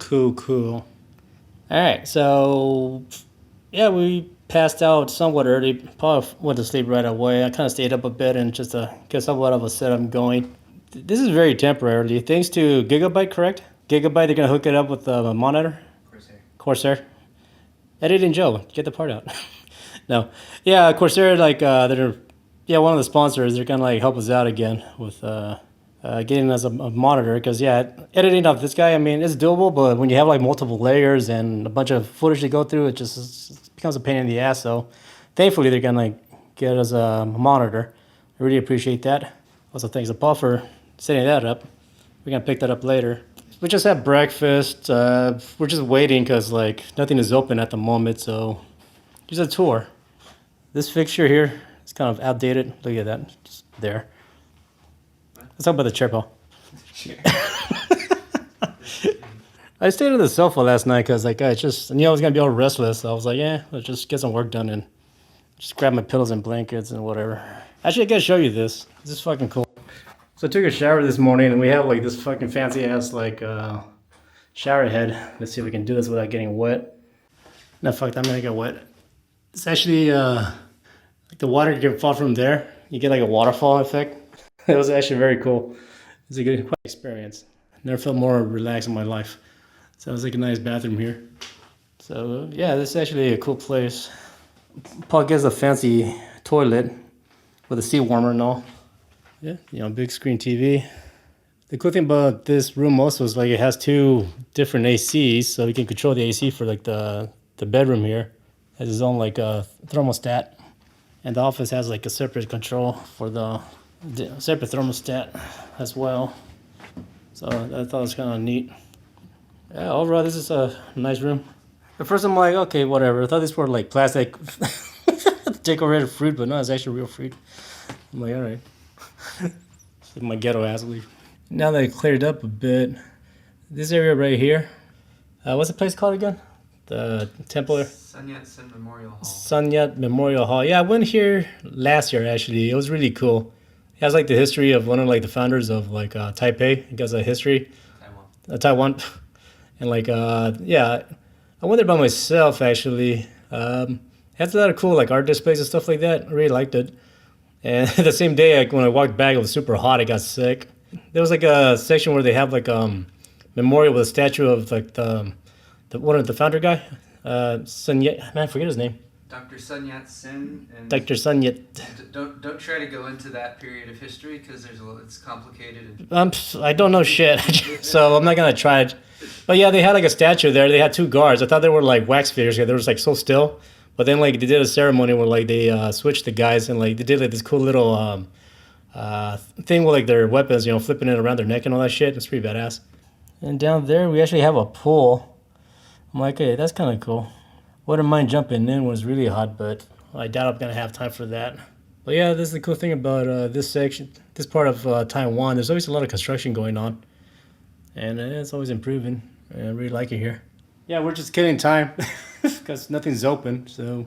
Cool. Alright, so yeah, we passed out somewhat early. Probably went to sleep right away. I kind of stayed up a bit and just to get somewhat of a setup going. This is very temporarily. Thanks to Gigabyte, correct? Gigabyte, they're going to hook it up with a monitor? Corsair. Editing Joe, get the part out. No. Yeah, Corsair, like, they're, yeah, one of the sponsors. They're going to, like, help us out again with getting us a monitor. Because, yeah, editing off this guy, I mean, it's doable, but when you have, like, multiple layers and a bunch of footage to go through, it just becomes a pain in the ass. So, thankfully, they're going to, like, get us a monitor. I really appreciate that. Also, thanks to Paul for setting that up. We're going to pick that up later. We just had breakfast. We're just waiting because, like, nothing is open at the moment. So, here's a tour. This fixture here is kind of outdated. Look at that. Just there. Let's talk about the chair, Paul. I stayed on the sofa last night because, like, I knew I was going to be all restless. So I was like, yeah, let's just get some work done and just grab my pillows and blankets and whatever. Actually, I got to show you this. This is fucking cool. So I took a shower this morning and we have like this fucking fancy ass like shower head. Let's see if we can do this without getting wet. No, fuck, I'm gonna get wet. It's actually like the water can fall from there. You get like a waterfall effect. It was actually very cool. It's a good experience. Never felt more relaxed in my life. Sounds like a nice bathroom here. So yeah, this is actually a cool place. Paul gets a fancy toilet with a seat warmer and all. Yeah, you know, big screen TV. The cool thing about this room also is like it has two different ACs, so you can control the AC for like the bedroom here. It has its own like thermostat, and the office has like a separate control for the separate thermostat as well. So I thought it was kind of neat. Yeah, overall this is a nice room. At first I'm like, okay, whatever. I thought these were like plastic decorated fruit, but no, it's actually real fruit. I'm like, all right. My ghetto ass leaf. Now that I cleared up a bit, this area right here, what's the place called again? The temple? Sun Yat-sen Memorial Hall. Sun Yat Memorial Hall. Yeah, I went here last year actually. It was really cool. It has like the history of one of like the founders of like Taipei. It has a history. Taiwan. And like yeah, I went there by myself actually. It has a lot of cool like art displays and stuff like that. I really liked it. And the same day, like, when I walked back, it was super hot. I got sick. There was like a section where they have like memorial with a statue of like the one of the founder guy, Sun Yat. Man, I forget his name. Dr. Sun Yat-sen. And Dr. Sun Yat. Don't try to go into that period of history because it's complicated. I don't know shit, so I'm not gonna try it. But yeah, they had like a statue there. They had two guards. I thought they were like wax figures. They were like so still. But then, like, they did a ceremony where, like, they switched the guys and, like, they did, like, this cool little thing with, like, their weapons, you know, flipping it around their neck and all that shit. It's pretty badass. And down there, we actually have a pool. I'm like, hey, that's kind of cool. Wouldn't mind jumping in when it's really hot, but I doubt I'm going to have time for that. But, yeah, this is the cool thing about this section, this part of Taiwan. There's always a lot of construction going on. And it's always improving. And I really like it here. Yeah, we're just killing time. Because nothing's open, so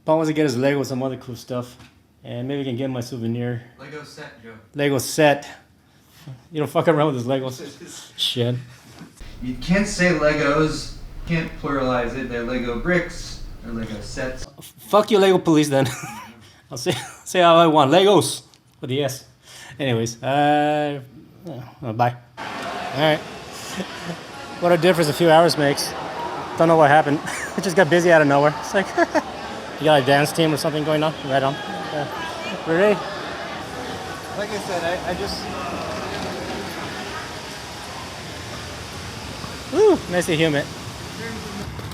Paul wants to get his Lego with some other cool stuff. And maybe we can get my souvenir. Lego set, Joe. Lego set. You don't fuck around with his Legos. Shit. You can't say Legos. You can't pluralize it. They're Lego bricks. They're Lego sets. Fuck you, Lego police, then. I'll say how I want. Legos. With the S. Anyways, bye. Alright. What a difference a few hours makes. Don't know what happened. It just got busy out of nowhere. It's like, you got a dance team or something going on? Right on. We're ready. Like I said, I just... Woo, nice and humid.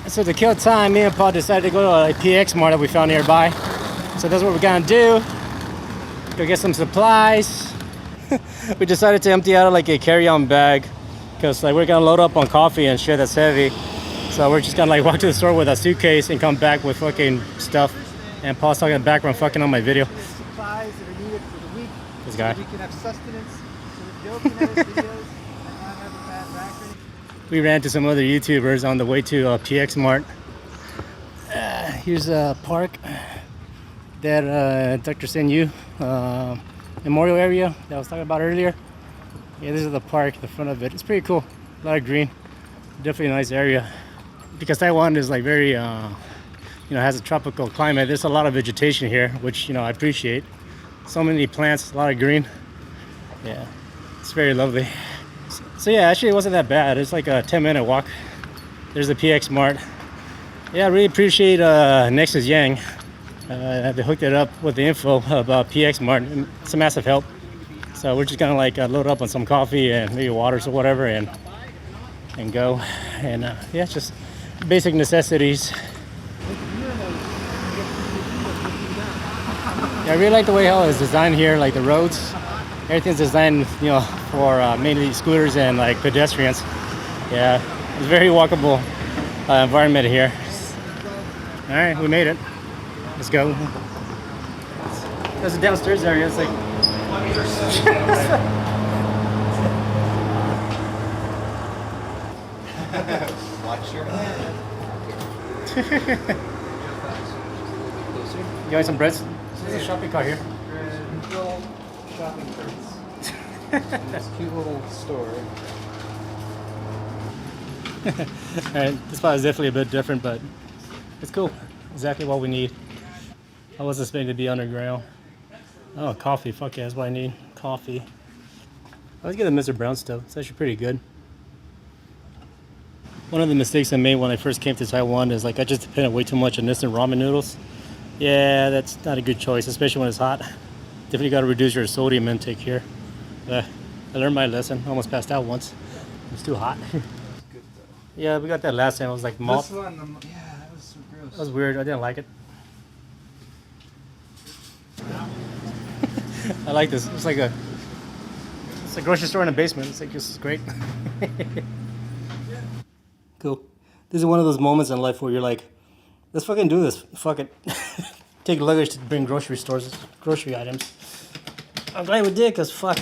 So to kill time, me and Paul decided to go to a PX Mart that we found nearby. So that's what we're gonna do. Go get some supplies. We decided to empty out like a carry-on bag because like we're gonna load up on coffee and shit that's heavy. So we're just gonna like walk to the store with a suitcase and come back with fucking stuff. And Paul's talking in the background fucking on my video. Supplies that are needed for the week. This guy. So we can have sustenance. So that Joe can edit videos and not have a bad rack or anything. We ran to some other YouTubers on the way to PX Mart. Here's a park that Dr. Sen Yu memorial area that I was talking about earlier. Yeah, this is the park, the front of it. It's pretty cool. A lot of green. Definitely a nice area because Taiwan is like very, has a tropical climate. There's a lot of vegetation here, which I appreciate. So many plants, a lot of green. Yeah, it's very lovely. So yeah, actually it wasn't that bad. It's like a 10-minute walk. There's the PX Mart. Yeah, I really appreciate Nexus Yang. They hooked it up with the info about PX Mart. It's a massive help. So we're just gonna like load up on some coffee and maybe waters or whatever and go. And yeah, it's just basic necessities. Yeah, I really like the way how it's designed here, like the roads. Everything's designed, for mainly scooters and like pedestrians. Yeah, it's very walkable environment here. All right, we made it. Let's go. There's a downstairs area. It's like. Watch your head. You want some breads? There's a shopping cart here. Shopping carts. This cute little store. Alright, this spot is definitely a bit different, but it's cool. Exactly what we need. I wasn't expecting to be underground. Oh, coffee. Fuck yeah, that's what I need. Coffee. Let's get the Mr. Brown stuff. It's actually pretty good. One of the mistakes I made when I first came to Taiwan is like I just depended way too much on instant ramen noodles. Yeah, that's not a good choice, especially when it's hot. Definitely got to reduce your sodium intake here. I learned my lesson. Almost passed out once. It's too hot. Yeah, we got that last time. It was like malt. This one, yeah, that was so gross. That was weird. I didn't like it. I like this. It's like a grocery store in a basement. It's like this is great. Cool. This is one of those moments in life where you're like, let's fucking do this. Fuck it. Take luggage to bring grocery items. I'm glad we did, because fuck,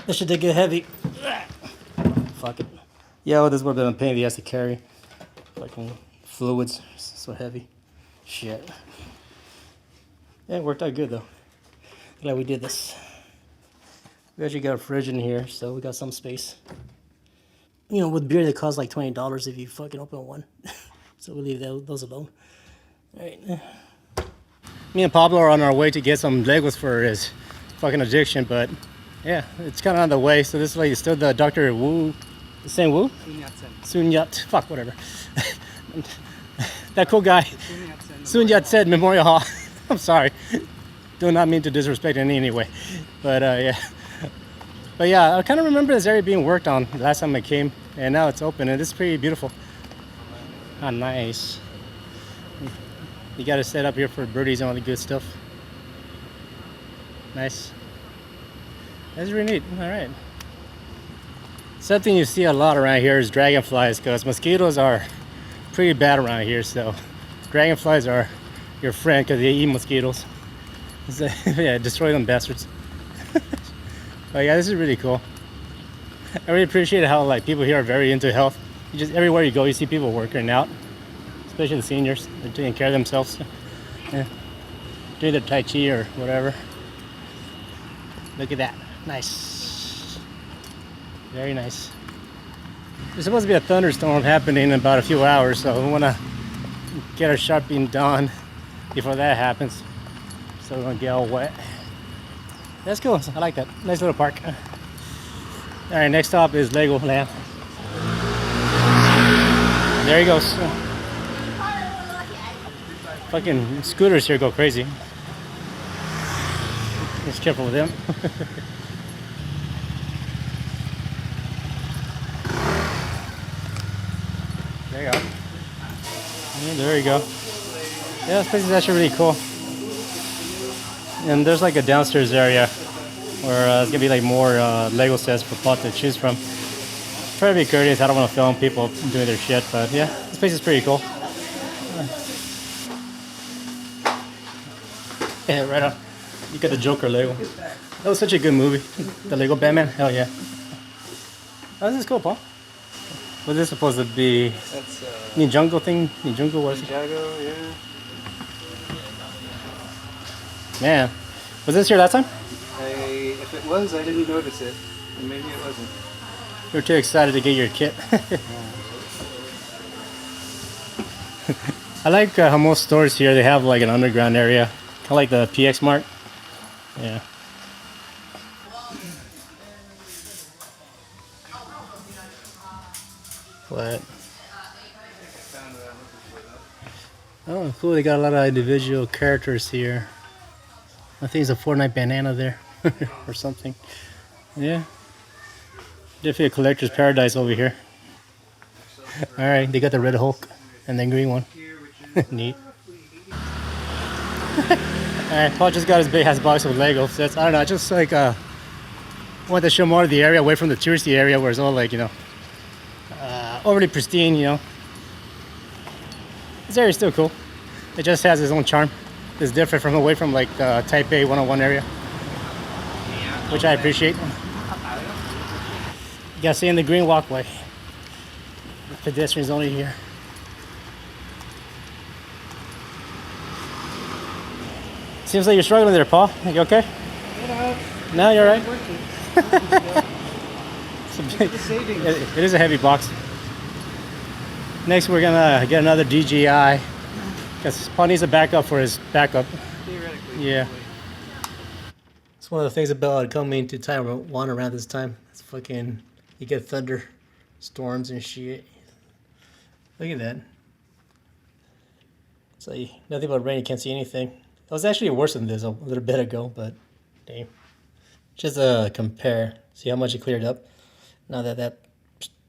this shit did get heavy. Fuck it. Yeah, well, this would have been a pain in the ass to carry. Fucking fluids, so heavy. Shit. Yeah, it worked out good though. Glad we did this. We actually got a fridge in here, so we got some space. With beer, they cost like $20 if you fucking open one. So we leave those alone. Alright. Me and Pablo are on our way to get some Legos for his fucking addiction, but yeah, it's kind of on the way. So this lady is still the Dr. Wu. Saying Wu? Sun Yat. Fuck, whatever. That cool guy. Sun Yat said Memorial Hall. I'm sorry. Do not mean to disrespect in any way. But yeah. But yeah, I kind of remember this area being worked on last time I came, and now it's open, and it's pretty beautiful. Ah, nice. You got to set up here for birdies and all the good stuff. Nice. That's really neat. All right. Something you see a lot around here is dragonflies, because mosquitoes are pretty bad around here. So dragonflies are your friend because they eat mosquitoes. So, yeah, destroy them bastards. But yeah, this is really cool. I really appreciate how like people here are very into health. Everywhere you go, you see people working out, especially the seniors. They're taking care of themselves, yeah. Doing their Tai Chi or whatever. Look at that, nice, very nice. There's supposed to be a thunderstorm happening in about a few hours, so we want to get our shopping done before that happens. So we don't get all wet. That's cool. I like that. Nice little park. All right, next stop is Legoland. There he goes. Fucking scooters here go crazy. Just careful with them. There you go. Yeah, there you go. Yeah, this place is actually really cool. And there's like a downstairs area where it's gonna be like more Lego sets for Paul to choose from. Try to be courteous. I don't want to film people doing their shit, but yeah, this place is pretty cool. Yeah, right on. You got the Joker Lego. That was such a good movie. The Lego Batman. Hell yeah. Oh, this is cool, Paul. What's this supposed to be? That's Ninjago thing? Ninjago, what is it? Ninjago, yeah. Man, was this here last time? If it was, I didn't notice it. And maybe it wasn't. You were too excited to get your kit. I like how most stores here, they have like an underground area. Kind of like the PX Mart. Yeah. What? Oh, cool. They got a lot of individual characters here. I think it's a Fortnite banana there or something. Yeah. Definitely a collector's paradise over here. Alright, they got the red Hulk and then green one. Neat. Alright, Paul just got his big ass box of Legos. So that's, I don't know, just like wanted to show more of the area away from the touristy area where it's all like, you know, overly pristine, you know. This area's still cool. It just has its own charm. It's different from away from like the Taipei 101 area, which I appreciate. You gotta stay in the green walkway. The pedestrians only here. Seems like you're struggling there, Paul. You okay? No, you're right. It is a heavy box. Next, we're gonna get another DJI because Paul needs a backup for his backup. Theoretically. Yeah. It's one of the things about coming to Taiwan around this time. It's fucking, you get thunder storms and shit. Look at that. It's like nothing but rain. You can't see anything. It was actually worse than this a little bit ago, but damn. Just compare. See how much it cleared up. Now that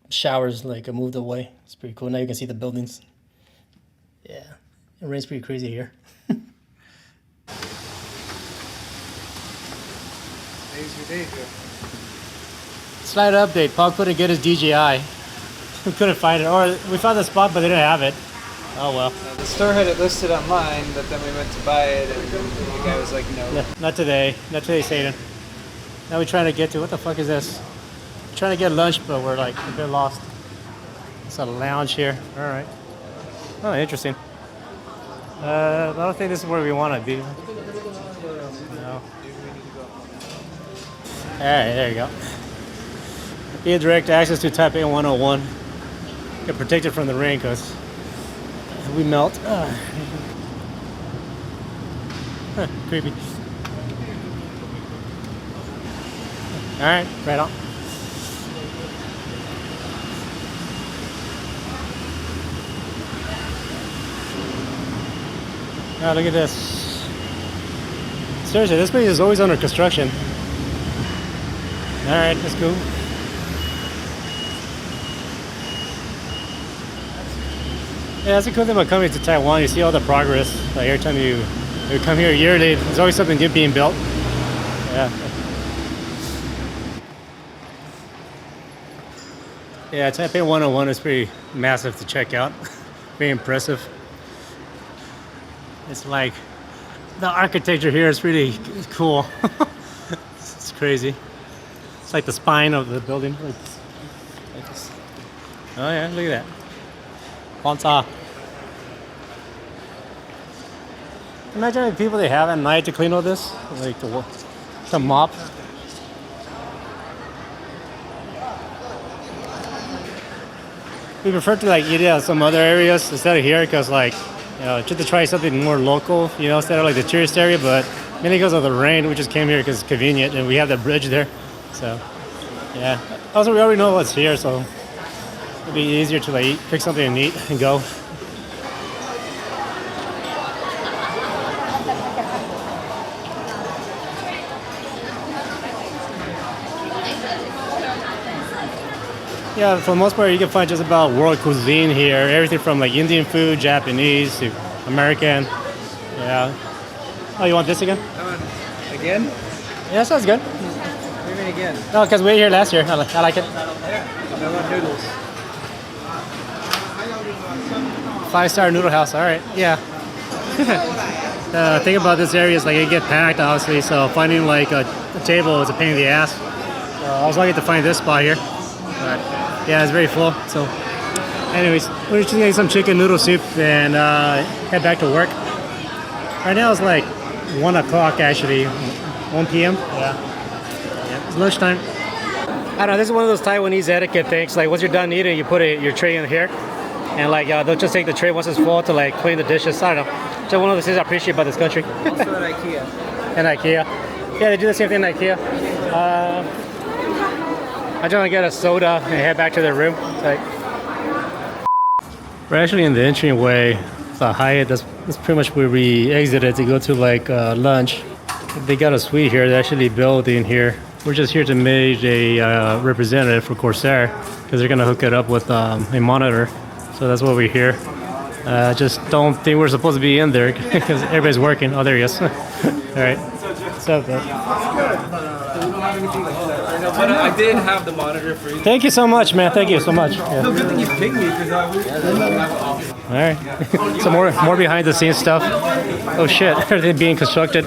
showers like moved away. It's pretty cool. Now you can see the buildings. Yeah, it rains pretty crazy here. Slight update. Paul couldn't get his DJI. We couldn't find it, or we found the spot, but they didn't have it. Oh well. The store had it listed online, but then we went to buy it, and the guy was like, "No, not today. Not today, Satan." Now we're trying to get to, what the fuck is this? We're trying to get lunch, but we're like a bit lost. It's a lounge here. All right. Oh, interesting. I don't think this is where we want to be. No. All right, there you go. Be direct access to Taipei 101. Get protected from the rain because we melt. Creepy. All right, right on. Oh, look at this. Seriously, this place is always under construction. All right, that's cool. Yeah, that's a cool thing about coming to Taiwan. You see all the progress. Like every time you come here yearly, there's always something new being built. Yeah. Yeah, Taipei 101 is pretty massive to check out. Very impressive. It's like the architecture here is really cool. It's crazy. It's like the spine of the building. Like this. Oh yeah, look at that. Bonza. Imagine how many people they have at night to clean all this, like to mop. We prefer to like eat it at some other areas instead of here because like, you know, just to try something more local, you know, instead of like the tourist area, but mainly because of the rain, we just came here because it's convenient and we have the bridge there. So, yeah. Also, we already know what's here, so it'll be easier to like pick something and eat and go. Yeah, for the most part, you can find just about world cuisine here. Everything from like Indian food, Japanese, to American. Yeah. Oh, you want this again? Again? Yeah, that sounds good. What do you mean again? No, because we were here last year. I like it. I want noodles. 5-star noodle house. All right. Yeah. The thing about this area is like it gets packed, obviously. So finding like a table is a pain in the ass. So I was lucky to find this spot here. But yeah, it's very full. So, anyways, we're just getting some chicken noodle soup and head back to work. Right now it's like 1 o'clock actually, 1 p.m. Yeah, it's lunchtime. I don't know. This is one of those Taiwanese etiquette things. Like once you're done eating, you put your tray in here. and like they'll just take the tray once it's full to like clean the dishes. I don't know. Just one of the things I appreciate about this country. Also at IKEA. And IKEA. Yeah, they do the same thing in IKEA. I just want to get a soda and head back to their room. It's like, we're actually in the entryway. The Hyatt. That's pretty much where we exited to go to like lunch. They got a suite here. They actually built in here. We're just here to meet a representative for Corsair because they're gonna hook it up with a monitor. So that's why we're here. Just don't think we're supposed to be in there because everybody's working. Oh, there he is. All right. What's up, though? But I did have the monitor for you. Thank you so much, man. Thank you so much. Yeah. No, good thing you picked me because I was. All right. Some more behind the scenes stuff. Oh shit! Everything being constructed.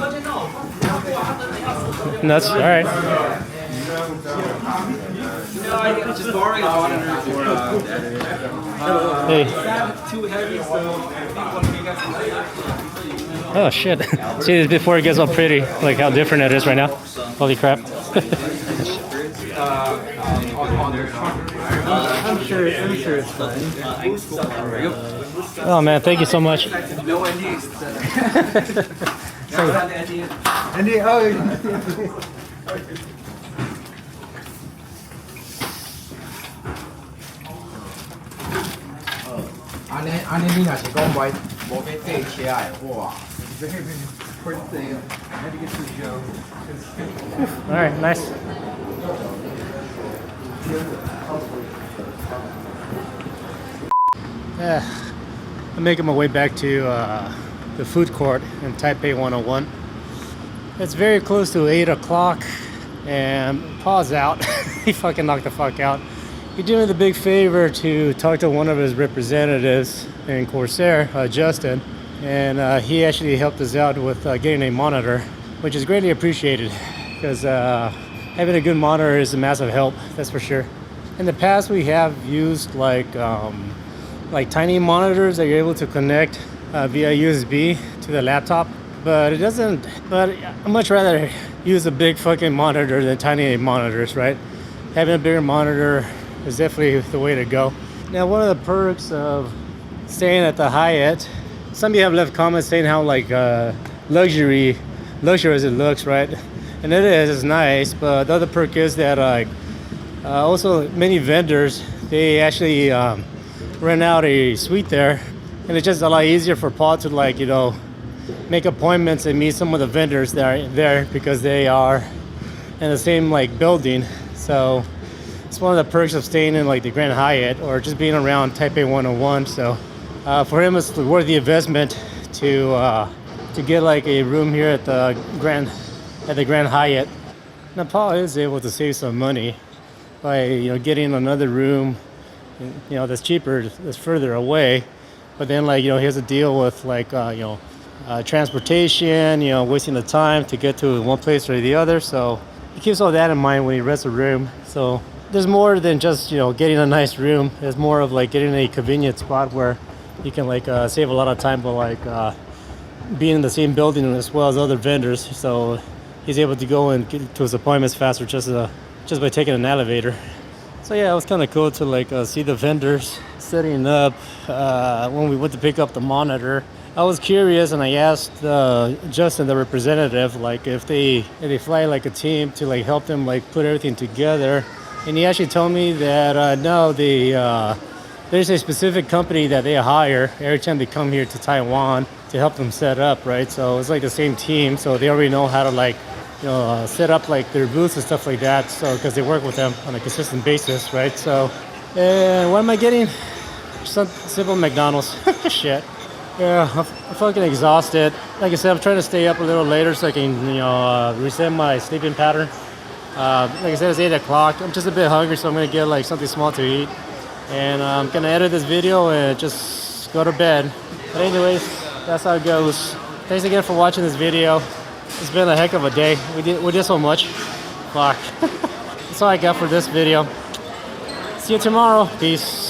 Nuts. All right. Just borrowing a monitor for Hey. too heavy, so I think one of you guys can. Oh shit. See this before it gets all pretty. Like how different it is right now. Holy crap. I'm sure it's fine. Oh man, thank you so much. No NDs. Andy, oh.安尼你若是讲无要缀起来，哇！ All right, nice. Yeah, I'm making my way back to the food court in Taipei 101. It's very close to 8 o'clock, and Paul's out. He fucking knocked the fuck out. He did me the big favor to talk to one of his representatives in Corsair, Justin, and he actually helped us out with getting a monitor, which is greatly appreciated because having a good monitor is a massive help, that's for sure. In the past, we have used like tiny monitors that you're able to connect via USB to the laptop, but it doesn't. But I'd much rather use a big fucking monitor than tiny monitors, right? Having a bigger monitor is definitely the way to go. Now, one of the perks of staying at the Hyatt, some of you have left comments saying how like luxurious it looks, right? And it is, it's nice, but the other perk is that also many vendors, they actually rent out a suite there, and it's just a lot easier for Paul to like, you know, make appointments and meet some of the vendors that are there because they are in the same like building. So it's one of the perks of staying in like the Grand Hyatt or just being around Taipei 101. So for him, it's worth the investment to get like a room here at the Grand Hyatt. Now Paul is able to save some money by, you know, getting another room, you know, that's cheaper, that's further away. But then, like, you know, he has to deal with like transportation, you know, wasting the time to get to one place or the other. So he keeps all that in mind when he rents a room. So there's more than just, you know, getting a nice room. There's more of like getting a convenient spot where you can like save a lot of time, but like being in the same building as well as other vendors. So he's able to go and get to his appointments faster just by taking an elevator. So yeah, it was kind of cool to like see the vendors setting up when we went to pick up the monitor. I was curious and I asked Justin, the representative, like if they fly like a team to like help them like put everything together. And he actually told me that no, there's a specific company that they hire every time they come here to Taiwan to help them set up, right? So it's like the same team, so they already know how to like, you know, set up like their booths and stuff like that. So because they work with them on a consistent basis, right? So what am I getting? Some simple McDonald's. Shit. Yeah, I'm fucking exhausted. Like I said, I'm trying to stay up a little later so I can, you know, reset my sleeping pattern. Like I said, it's 8 o'clock. I'm just a bit hungry, so I'm gonna get like something small to eat. And I'm gonna edit this video and just go to bed. But anyways, that's how it goes. Thanks again for watching this video. It's been a heck of a day. We did so much. Fuck. That's all I got for this video. See you tomorrow. Peace.